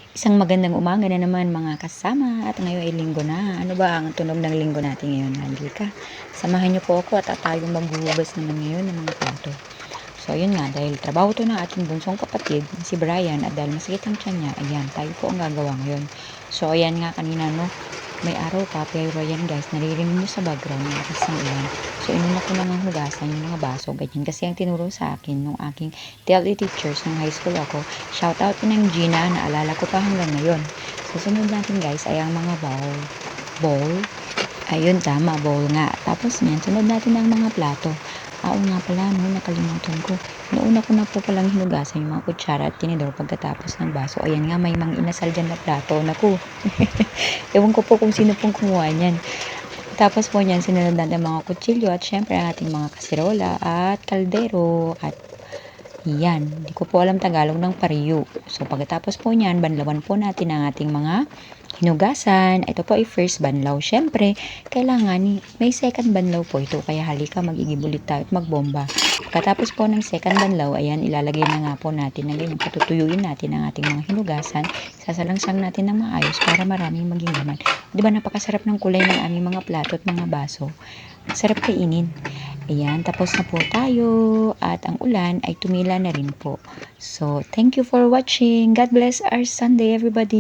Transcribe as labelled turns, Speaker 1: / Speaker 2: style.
Speaker 1: Isang magandang umaga na naman mga kasama at ngayon ay linggo na. Ano ba ang tunog ng linggo natin ngayon? Halika, samahan niyo po ako at tayong maghuhugas naman ngayon ng mga plato. So ayun nga, dahil trabaho to ng ating bunsong kapatid, si Brian, at dahil masakit ang tiyan niya, ayan, tayo po ang gagawa ngayon. So ayan nga kanina may araw pa, pero ayan guys, naririnig nyo sa background ng akas ng ulan. So inuna ko nang hugasan yung mga baso, ganyan. Kasi ang tinuro sa akin nung aking TLE teachers nung high school ako, shout out po ng Gina, naalala ko pa hanggang ngayon. So sunod natin guys ay ang mga bowl. Ayun, tama, bowl nga. Tapos niyan, sunod natin ang mga plato. Oo nga pala, nakalimutan ko. Nauna ko na po palang hinugasan yung mga kutsara at tinidor pagkatapos ng baso. Ayan nga, may mga inasal dyan na plato. Naku, ewan ko po kung sino pong kumuha niyan. Tapos po niyan, sinunod natin ang mga kutsilyo at syempre ang ating mga kaserola at kaldero at yan, hindi ko po alam Tagalog ng pariyo. So pagkatapos po niyan, banlawan po natin ang ating mga hinugasan. Ito po ay first banlaw. Syempre, kailangan may second banlaw po ito. Kaya halika, mag-igibulit tayo at magbomba. Pagkatapos po ng second banlaw, ayan, ilalagay na nga po natin na ganyan. Patutuyuin natin ang ating mga hinugasan. Sasalangsang natin ng maayos para maraming maging laman. Diba napakasarap ng kulay ng aming mga plato at mga baso. Sarap kainin. Ayan, tapos na po tayo at ang ulan ay tumila na rin po. So, thank you for watching. God bless our Sunday, everybody.